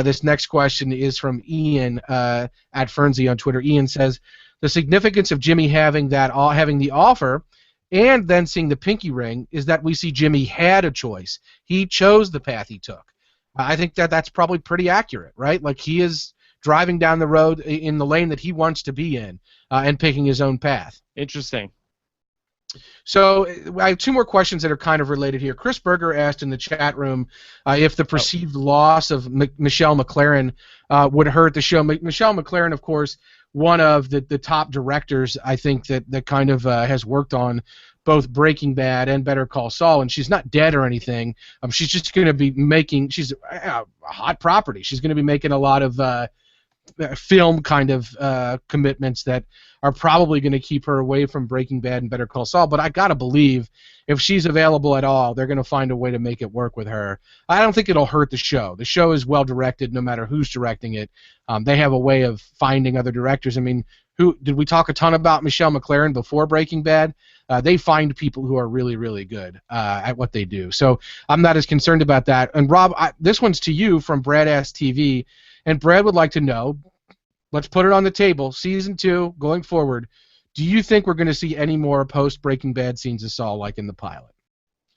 this next question is from Ian at Fernsey on Twitter. Ian says, the significance of Jimmy having the offer and then seeing the pinky ring is that we see Jimmy had a choice. He chose the path he took. I think that's probably pretty accurate, right? Like, he is driving down the road in the lane that he wants to be in and picking his own path. Interesting. So I have 2 more questions that are kind of related here. Chris Berger asked in the chat room if the perceived loss of Michelle MacLaren would hurt the show. Michelle MacLaren, of course, one of the top directors, I think, that kind of has worked on both Breaking Bad and Better Call Saul, and she's not dead or anything. She's just going to be she's a hot property. She's going to be making a lot of film kind of commitments that are probably going to keep her away from Breaking Bad and Better Call Saul, but I gotta believe if she's available at all, they're going to find a way to make it work with her. I don't think it'll hurt the show. The show is well directed no matter who's directing it. They have a way of finding other directors. I mean, did we talk a ton about Michelle MacLaren before Breaking Bad? They find people who are really, really good at what they do. So I'm not as concerned about that. And Rob, this one's to you from Brad Ass TV. And Brad would like to know, let's put it on the table, Season 2, going forward, do you think we're going to see any more post-Breaking Bad scenes of Saul like in the pilot?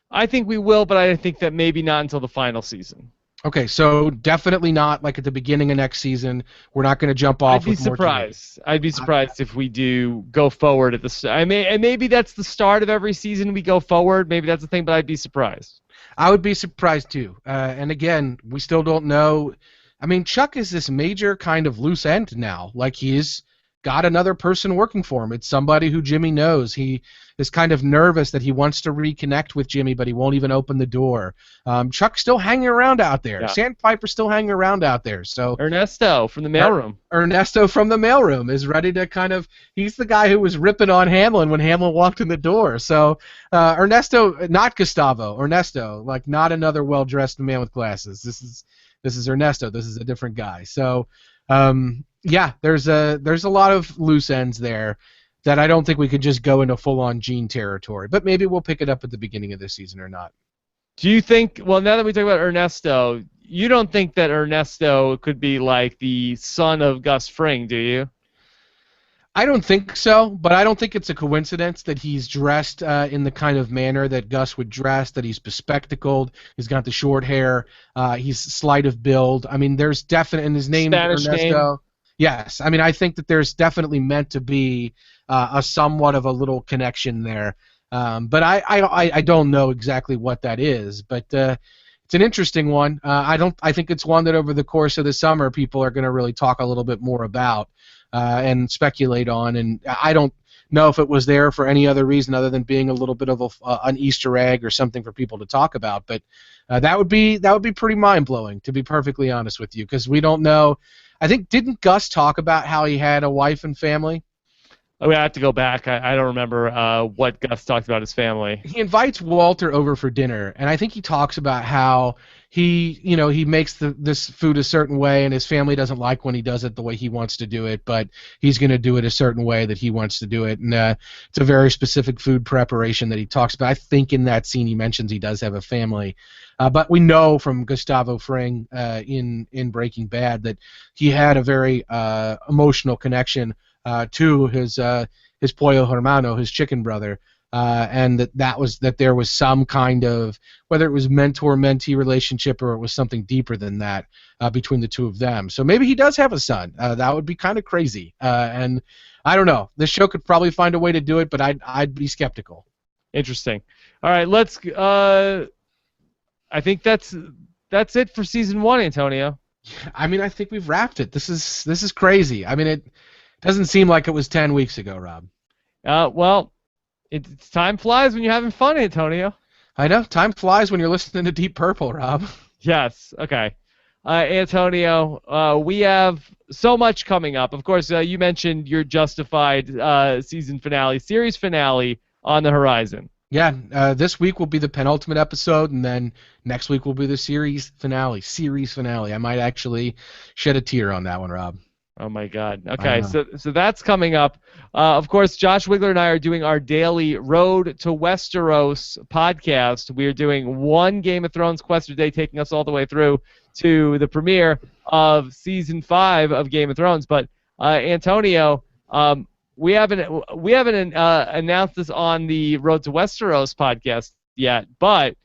I think we will, but I think that maybe not until the final season. Okay, so definitely not like at the beginning of next season. We're not going to jump off. I'd be surprised if we do go forward at the. And maybe that's the start of every season we go forward. Maybe that's the thing, but I'd be surprised. I would be surprised too. And again, we still don't know. I mean, Chuck is this major kind of loose end now. Like, he's got another person working for him. It's somebody who Jimmy knows. He is kind of nervous that he wants to reconnect with Jimmy, but he won't even open the door. Chuck's still hanging around out there. Yeah. Sandpiper's still hanging around out there. So Ernesto from the mailroom. Ernesto from the mailroom is ready to kind of. He's the guy who was ripping on Hamlin when Hamlin walked in the door. So Ernesto, not Gustavo. Ernesto, like, not another well-dressed man with glasses. This is Ernesto. This is a different guy. So. Yeah, there's a lot of loose ends there that I don't think we could just go into full-on Gene territory. But maybe we'll pick it up at the beginning of this season or not. Do you think, well, now that we talk about Ernesto, you don't think that Ernesto could be like the son of Gus Fring, do you? I don't think so, but I don't think it's a coincidence that he's dressed in the kind of manner that Gus would dress, that he's bespectacled, he's got the short hair, he's slight of build. I mean, there's definite, and his name's Spanish name. Ernesto. Yes, I mean, I think that there's definitely meant to be a somewhat of a little connection there. But I don't know exactly what that is, but it's an interesting one. I think it's one that over the course of the summer people are going to really talk a little bit more about and speculate on. And I don't know if it was there for any other reason other than being a little bit of an Easter egg or something for people to talk about. But that would be pretty mind blowing, to be perfectly honest with you, because we don't know. I think didn't Gus talk about how he had a wife and family? I mean, I have to go back. I don't remember what Gus talked about his family. He invites Walter over for dinner, and I think he talks about how he makes this food a certain way, and his family doesn't like when he does it the way he wants to do it, but he's going to do it a certain way that he wants to do it, and it's a very specific food preparation that he talks about. I think in that scene he mentions he does have a family, but we know from Gustavo Fring in Breaking Bad that he had a very emotional connection to his pollo hermano, his chicken brother, and that there was some kind of, whether it was mentor-mentee relationship or it was something deeper than that between the two of them. So maybe he does have a son. That would be kind of crazy. And I don't know. This show could probably find a way to do it, but I'd be skeptical. Interesting. All right, let's. I think that's it for season 1, Antonio. I mean, I think we've wrapped it. This is crazy. I mean, it doesn't seem like it was 10 weeks ago, Rob. Well, it's time flies when you're having fun, Antonio. I know. Time flies when you're listening to Deep Purple, Rob. Yes. Okay. Antonio, we have so much coming up. Of course, you mentioned your Justified series finale on the horizon. Yeah, this week will be the penultimate episode, and then next week will be the series finale. I might actually shed a tear on that one, Rob. Oh my God. Okay, so that's coming up. Of course, Josh Wigler and I are doing our daily Road to Westeros podcast. We are doing one Game of Thrones quest a day, taking us all the way through to the premiere of season 5 of Game of Thrones. But Antonio, we haven't announced this on the Road to Westeros podcast yet, but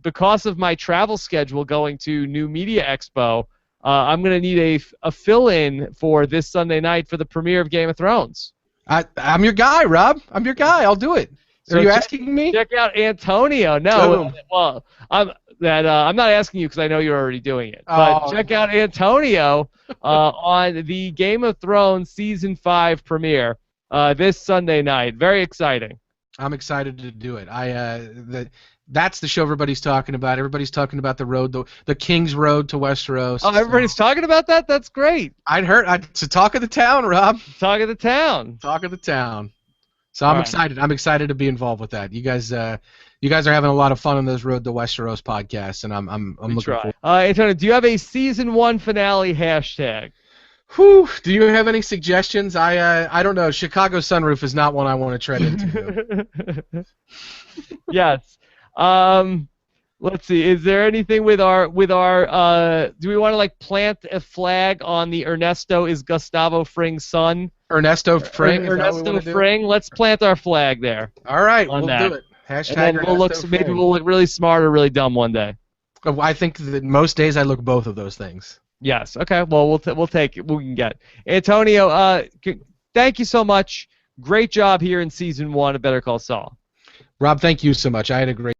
because of my travel schedule going to New Media Expo, I'm going to need a fill-in for this Sunday night for the premiere of Game of Thrones. I'm your guy, Rob. I'm your guy. I'll do it. So are you asking me? Check out Antonio. No, well, I'm not asking you because I know you're already doing it. But check out Antonio on the Game of Thrones Season 5 premiere this Sunday night. Very exciting. I'm excited to do it. That's the show everybody's talking about. Everybody's talking about the King's Road to Westeros. Oh, everybody's talking about that? That's great. It's a talk of the town, Rob. Talk of the town. Talk of the town. So I'm excited. I'm excited to be involved with that. You guys are having a lot of fun on those Road to Westeros podcasts, and I'm looking forward. Antonio, do you have a season 1 finale hashtag? Whew, do you have any suggestions? I don't know. Chicago Sunroof is not one I want to tread into. Yes. Let's see. Is there anything with our do we want to plant a flag on the Ernesto is Gustavo Fring's son? Ernesto Fring? Ernesto Fring. Let's plant our flag there. All right, we'll do it. Hashtag and then maybe we'll look really smart or really dumb one day. I think that most days I look both of those things. Yes. Okay. Well, we'll take it. We can get Antonio. Thank you so much. Great job here in season 1 of Better Call Saul. Rob, thank you so much. I had a great.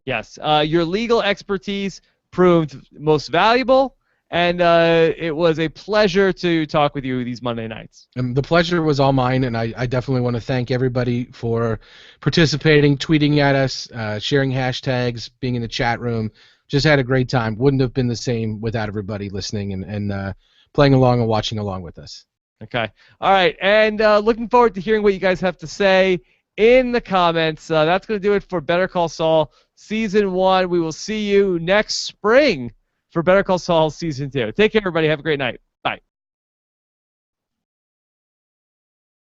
Yes. Your legal expertise proved most valuable, and it was a pleasure to talk with you these Monday nights. The pleasure was all mine, and I definitely want to thank everybody for participating, tweeting at us, sharing hashtags, being in the chat room. Just had a great time. Wouldn't have been the same without everybody listening and playing along and watching along with us. Okay. All right. And looking forward to hearing what you guys have to say in the comments. That's going to do it for Better Call Saul Season 1. We will see you next spring for Better Call Saul Season 2. Take care, everybody. Have a great night.